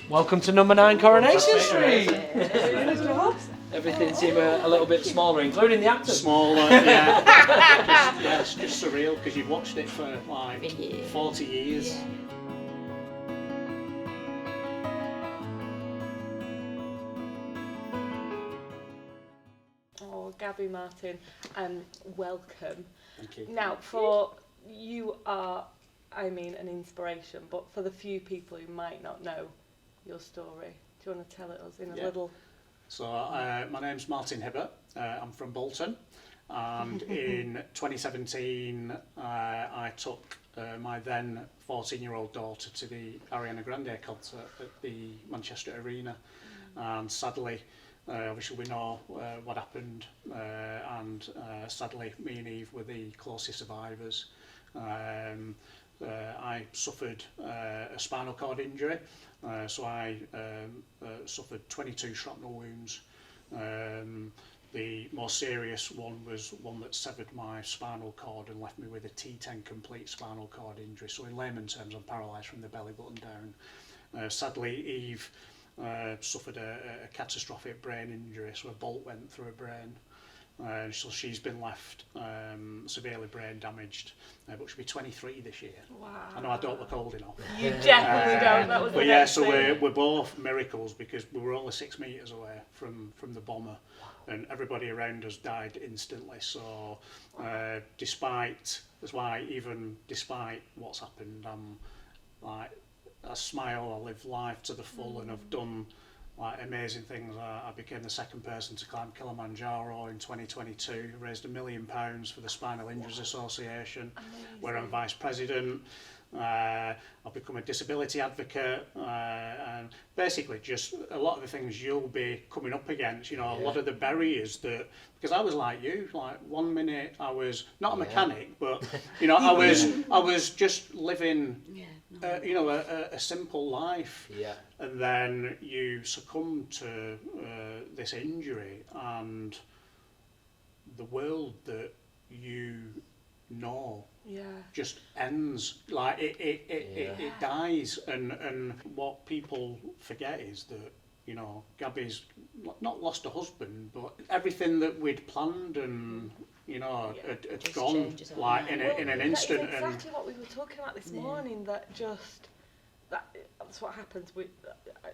Welcome to number 9 Coronation Street. Everything seemed a little bit smaller, including the actors. Smaller, yeah. It's just surreal because you've watched it for like 40 years. Yeah. Oh, Gabby, Martin, welcome. Thank you. Now, for you are, I mean, an inspiration, but for the few people who might not know your story, do you want to tell it us in a little? So my name's Martin Hibbert. I'm from Bolton, and in 2017 I took my then 14-year-old daughter to the Ariana Grande concert at the Manchester Arena, and sadly, obviously we know what happened, and sadly me and Eve were the closest survivors. I suffered a spinal cord injury, so I suffered 22 shrapnel wounds. The more serious one was one that severed my spinal cord and left me with a T10 complete spinal cord injury. So in layman terms, I'm paralysed from the belly button down. Sadly, Eve suffered a catastrophic brain injury, so a bolt went through her brain. So she's been left severely brain damaged, but she'll be 23 this year. Wow. I know I don't look old enough. You definitely don't. That was the But yeah, next so thing. we're both miracles because we were only 6 metres away from the bomber, and everybody around us died instantly. So despite what's happened, I'm like, I smile, I live life to the full, and I've done like amazing things. I became the second person to climb Kilimanjaro in 2022, raised £1 million for the Spinal Injuries Association, where I'm vice president. I've become a disability advocate, and basically just a lot of the things you'll be coming up against, you know, a lot of the barriers that, because I was like you, like 1 minute I was not a mechanic, but you know, I was just living you know, a simple life, and then you succumb to this injury, and the world that you know just ends, like it dies, and what people forget is that, you know, Gabby's not lost a husband, but everything that we'd planned and, you know, had gone like in an instant. That's exactly what we were talking about this morning. That's what happens with,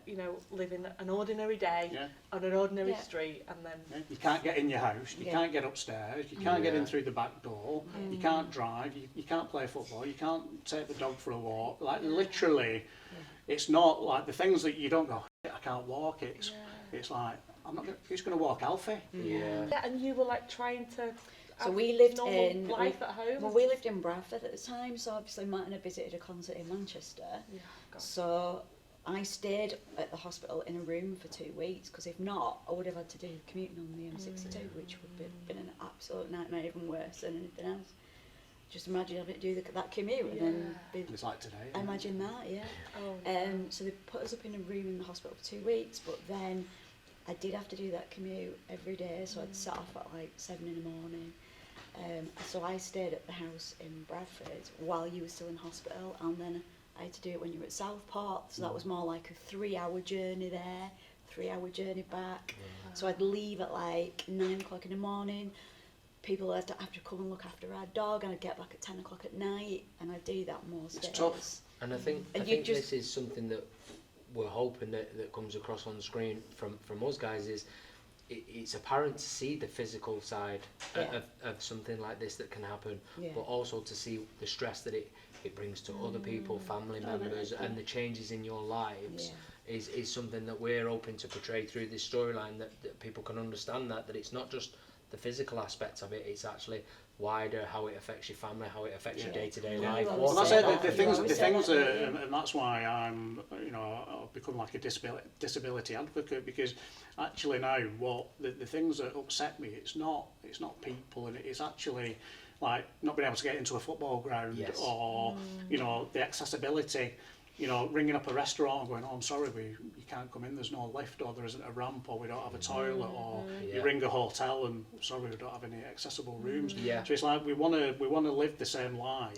you know, living an ordinary day on an ordinary street, and then you can't get in your house, you can't get upstairs, you can't get in through the back door, you can't drive, you can't play football, you can't take the dog for a walk. Like literally, it's not like the things that you don't go, I can't walk. It's like, I'm not. Who's going to walk Alfie? And you were like trying to. So we lived in life at home. Well, we lived in Bradford at the time, so obviously Martin had visited a concert in Manchester. So I stayed at the hospital in a room for 2 weeks, because if not, I would have had to do commuting on the M62, which would have been an absolute nightmare, even worse than anything else. Just imagine having to do that commute and then it's like today. Imagine that, so they put us up in a room in the hospital for 2 weeks, but then I did have to do that commute every day, so I'd set off at like 7 in the morning. So I stayed at the house in Bradford while you were still in hospital, and then I had to do it when you were at Southport, so that was more like a 3-hour journey there, 3-hour journey back. So I'd leave at like 9 o'clock in the morning. People had to have to come and look after our dog, and I'd get back at 10 o'clock at night, and I do that most days. It's tough. And I think this is something that we're hoping that comes across on the screen from us guys, is it's apparent to see the physical side of something like this that can happen, but also to see the stress that it brings to other people, family members, and the changes in your lives is something that we're hoping to portray through this storyline, that people can understand that it's not just the physical aspects of it, it's actually wider, how it affects your family, how it affects your day-to-day life. Well, that's it. The things and that's why I'm, you know, I've become like a disability advocate, because actually now what the things that upset me, it's not people, and it's actually like not being able to get into a football ground, or you know, the accessibility. You know, ringing up a restaurant and going, oh, I'm sorry, you can't come in, there's no lift, or there isn't a ramp, or we don't have a toilet, or you ring a hotel and sorry, we don't have any accessible rooms. So it's like we want to live the same life,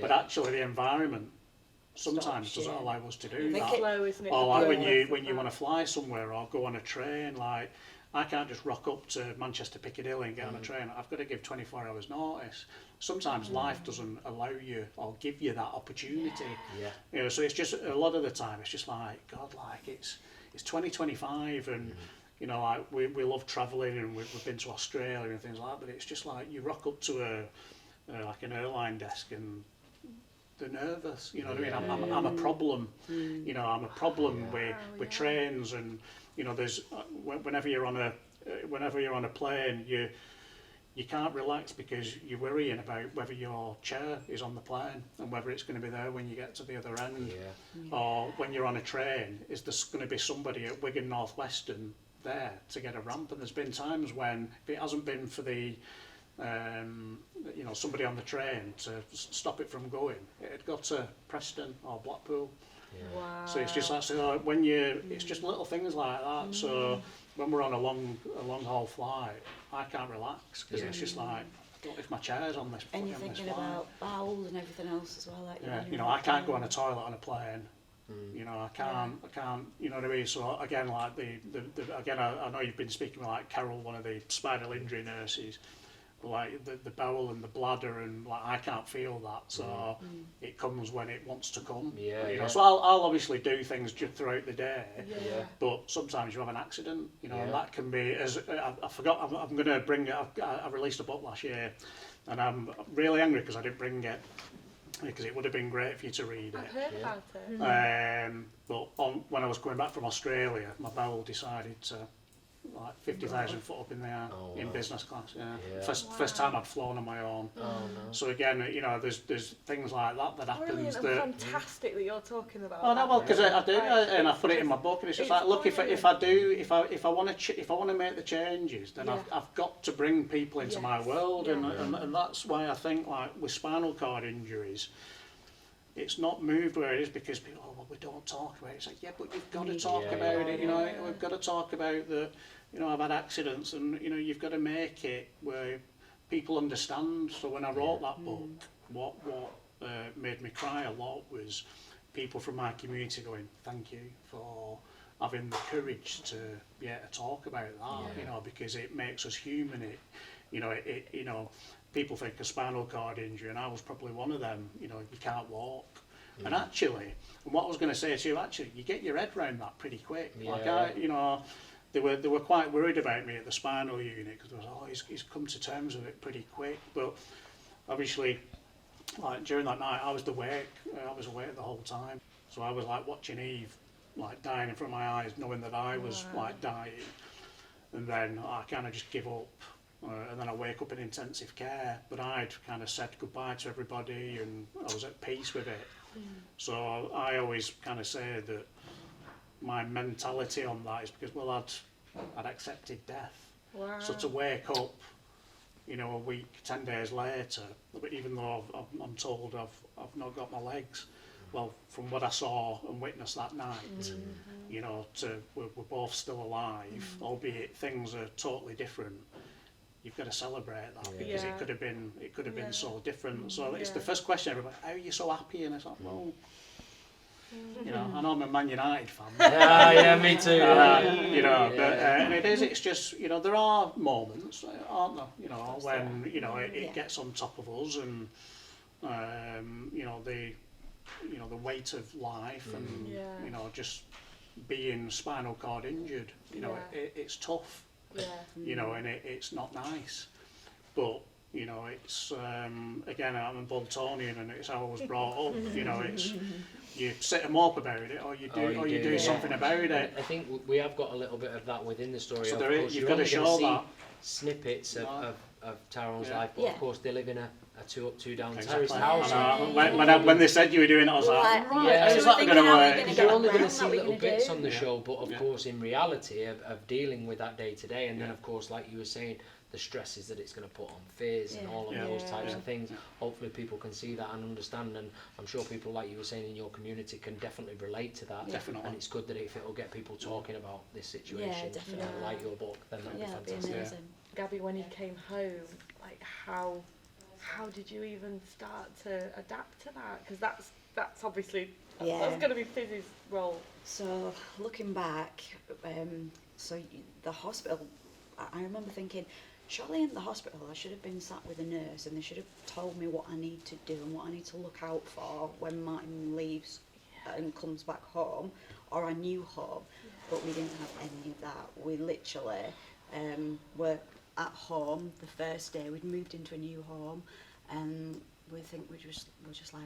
but actually the environment sometimes doesn't allow us to do Think that. Slow, isn't it? Or like when you Yeah. want to fly somewhere or go on a train, like I can't just rock up to Manchester Piccadilly and get on a train. I've got to give 24 hours notice. Sometimes life doesn't allow you or give you that opportunity. Yeah. You know, so it's just a lot of the time it's just like, God, like it's 2025 and you know, like we love travelling and we've been to Australia and things like that, but it's just like you rock up to like an airline desk and they're nervous, you know what I mean? I'm a problem, you know, I'm a problem with trains, and you know, there's whenever you're on a plane, you can't relax because you're worrying about whether your chair is on the plane and whether it's going to be there when you get to the other end, or when you're on a train, is there going to be somebody at Wigan North Western there to get a ramp? And there's been times when if it hasn't been for the you know, somebody on the train to stop it from going, it had got to Preston or Blackpool. Wow. So it's just like, so when it's just little things like that. So when we're on a long haul flight, I can't relax because it's just like, what if my chair's on this? And you're on this thinking flight? about bowels and everything else as well. Like Yeah, you know, I can't go on a toilet on a plane. You know, I can't, you know what I mean? So again, like again, I know you've been speaking with like Carol, one of the spinal injury nurses, like the bowel and the bladder, and like I can't feel that, so it comes when it wants to come. You know, so I'll obviously do things just throughout the day, but sometimes you have an accident, you know, and that can be, as I forgot, I'm going to bring it. I released a book last year, and I'm really angry because I didn't bring it, because it would have been great for you to read it. I've heard about it. But when I was coming back from Australia, my bowel decided to, like 50,000 foot up in the air in business class. First time I'd flown on my own. So again, you know, there's things like that happens. Brilliant and fantastic that you're talking about. Oh no, well, because I do, and I put it in my book, and it's just like, look, if I want to make the changes, then I've got to bring people into my world, and that's why I think, like with spinal cord injuries, it's not moved where it is because people, oh well, we don't talk about it. It's like, yeah, but you've got to talk about it. You know, we've got to talk about that. You know, I've had accidents, and you know, you've got to make it where people understand. So when I wrote that book, what made me cry a lot was people from my community going, "Thank you for having the courage to talk about that." You know, because it makes us human. You know, people think a spinal cord injury, and I was probably one of them. You know, you can't walk. And actually, and what I was going to say to you, actually, you get your head around that pretty quick. Like you know, they were quite worried about me at the spinal unit because they was, oh, he's come to terms with it pretty quick. But obviously, like during that night, I was awake the whole time. So I was like watching Eve, like dying in front of my eyes, knowing that I was like dying, and then I kind of just give up. And then I wake up in intensive care, but I'd kind of said goodbye to everybody and I was at peace with it. So I always kind of say that my mentality on that is because, well, I'd accepted death. So to wake up, you know, a week, 10 days later, but even though I'm told I've not got my legs, well, from what I saw and witnessed that night, you know, we're both still alive, albeit things are totally different. You've got to celebrate that because it could have been so different. So it's the first question, everybody, how are you so happy? And it's like, well, you know, I know I'm a Man United fan. Yeah, me too. You know, but, and it's just, you know, there are moments, aren't there? You know, when you know it gets on top of us, and you know the weight of life, and you know, just being spinal cord injured. You know, it's tough. You know, and it's not nice, but you know, it's again, I'm a Boltonian, and it's how I was brought up. You know, it's you set them up about it, or you do something about it. I think we have got a little bit of that within the story. So of course, you've got to show that snippets of Tyrone's life, but of course they live in a 2 up, 2 down terraced house. house. When they said you were doing it, I was like, how's that going to work? You're only going to see little bits on the show, but of course in reality of dealing with that day to day, and then of course, like you were saying, the stresses that it's going to put on fears and all of those types of things. Hopefully people can see that and understand, and I'm sure people, like you were saying, in your community can definitely relate to that. Definitely. And it's good that if it'll get people talking about this situation, like your book, then that'd be fantastic. Be amazing. Gabby, when you came home, like how did you even start to adapt to that? Because that's obviously Yeah. that's going to be Fizz's role. So looking back, the hospital, I remember thinking, surely in the hospital I should have been sat with a nurse and they should have told me what I need to do and what I need to look out for when Martin leaves and comes back home, or a new home. But we didn't have any of that. We literally were at home the first day. We'd moved into a new home, and we're just like,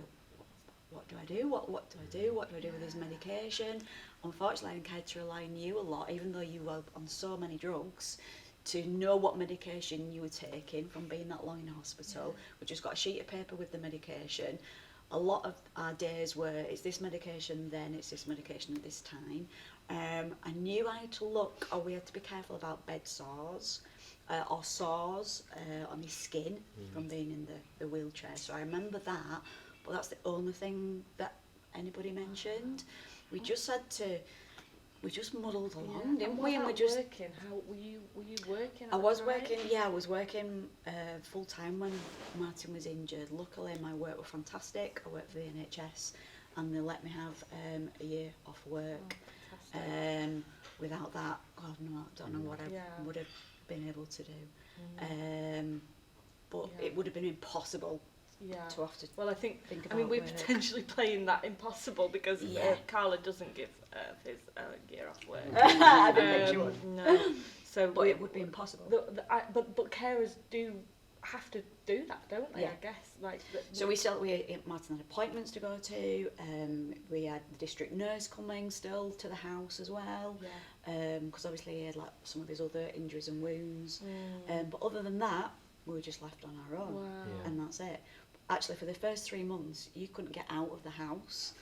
what do I do? What do I do? What do I do with this medication? Unfortunately, I had to rely on you a lot, even though you were on so many drugs, to know what medication you were taking from being that long in hospital. We just got a sheet of paper with the medication. A lot of our days were, it's this medication then, it's this medication at this time. I knew I had to look, or we had to be careful about bed sores or sores on his skin from being in the wheelchair. So I remember that, but that's the only thing that anybody mentioned. We just had to, we just muddled along, didn't we? And we just working. How were you working? I was working, I was working full time when Martin was injured. Luckily, my work was fantastic. I worked for the NHS, and they let me have a year off work. Without that, God, no, I don't know what I would have been able to do. But it would have been impossible to have to. Well, I think about we're work. potentially playing that impossible because Carla doesn't give Fizz a year off work. I didn't think she would. No. So But it would be impossible. But carers do have to do that, don't they? Yeah. I guess So Martin had appointments to go to. We had the district nurse coming still to the house as well. Because obviously he had like some of his other injuries and wounds. But other than that, we were just left on our own. Wow. And that's it. Actually, for the first 3 months, you couldn't get out of the house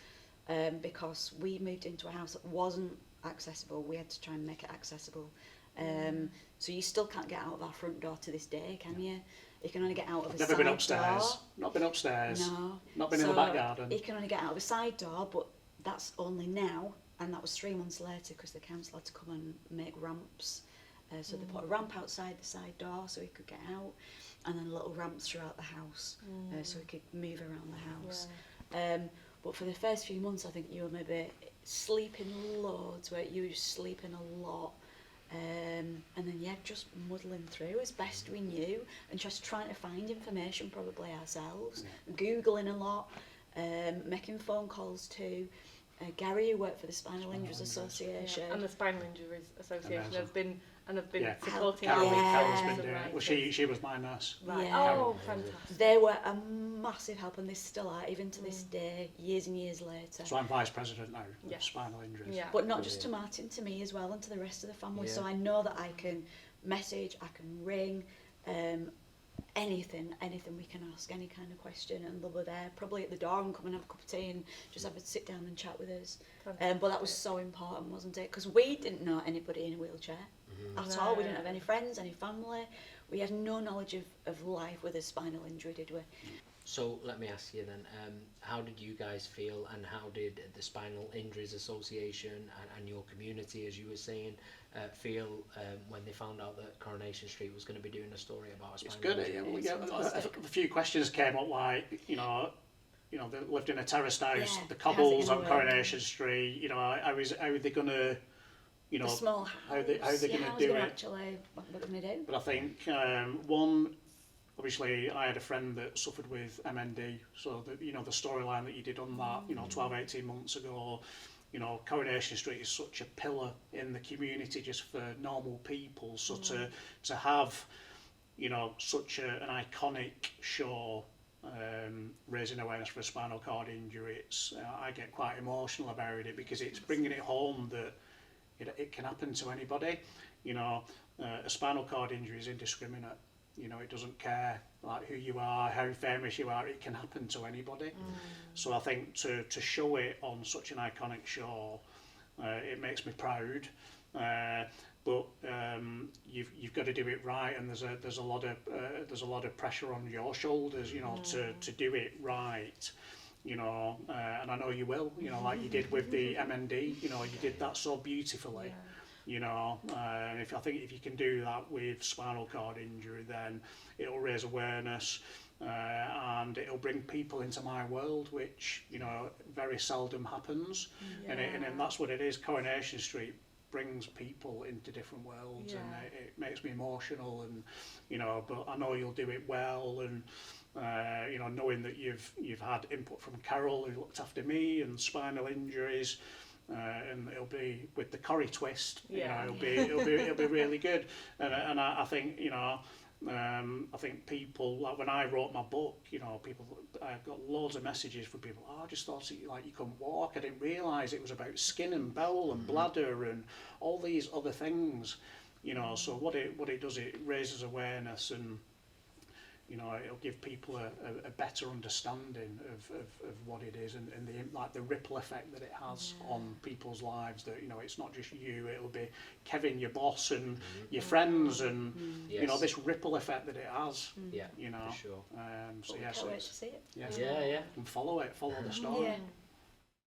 because we moved into a house that wasn't accessible. We had to try and make it accessible. So you still can't get out of our front door to this day, can you? You can only get out of a Never side been upstairs. door. Not been upstairs. No. Not been in the back garden. You can only get out of a side door, but that's only now, and that was 3 months later because the council had to come and make ramps. So they put a ramp outside the side door so he could get out, and then little ramps throughout the house so he could move around the house. But for the first few months, I think you were maybe sleeping loads, where you were just sleeping a lot. And then just muddling through as best we knew and just trying to find information probably ourselves, Googling a lot, making phone calls to Gary, who worked for the Spinal Injuries Association. And the Spinal Injuries Association have been supporting Carol's been doing it. Well, she was my nurse. Right. Yeah. Oh, fantastic. They were a massive help, and they still are, even to this day, years and years later. So I'm vice president now of Spinal Injuries. Yeah. But not just to Martin, to me as well, and to the rest of the family. So I know that I can message, I can ring, anything we can ask, any kind of question, and they'll be there, probably at the door, and come and have a cup of tea and just have a sit down and chat with us. But that was so important, wasn't it? Because we didn't know anybody in a wheelchair at all. We didn't have any friends, any family. We had no knowledge of life with a spinal injury, did we? So let me ask you then, how did you guys feel, and how did the Spinal Injuries Association and your community, as you were saying, feel when they found out that Coronation Street was going to be doing a story about a spinal injury? A few questions came up, like, they lived in a terraced house, the cobbles on Coronation Street, how are they going to, the small house. how they going to do it? Actually, what we're going to do. But I think, one, obviously, I had a friend that suffered with MND, so the storyline that you did on that, 12, 18 months ago, Coronation Street is such a pillar in the community just for normal people. So to have, such an iconic show raising awareness for a spinal cord injury, I get quite emotional about it because it's bringing it home that it can happen to anybody. A spinal cord injury is indiscriminate. It doesn't care like who you are, how famous you are, it can happen to anybody. So I think to show it on such an iconic show, it makes me proud. But you've got to do it right, and there's a lot of pressure on your shoulders, to do it right. And I know you will, like you did with the MND, you did that so beautifully. you know. I think if you can do that with spinal cord injury, then it'll raise awareness, and it'll bring people into my world, which, you know, very seldom happens. Yeah. And that's what it is. Coronation Street brings people into different worlds, Yeah. and it makes me emotional, and, you know, but I know you'll do it well, and you know, knowing that you've had input from Carol, who looked after me, and spinal injuries, and it'll be with the corrie twist. Yeah. You know, it'll be really good. And I think, you know, I think people, like when I wrote my book, you know, I got loads of messages from people. Oh, I just thought like you couldn't walk. I didn't realise it was about skin and bowel and bladder and all these other things. You know, so what it does, it raises awareness, and, you know, it'll give people a better understanding of what it is, and the ripple effect that it has on people's lives. That, you know, it's not just you, it'll be Kevin, your boss, and your friends, and you know, this ripple effect that it has. Yeah, you know, for sure. So Can't yes, wait to see it. yes, Yeah. and follow the story. Yeah.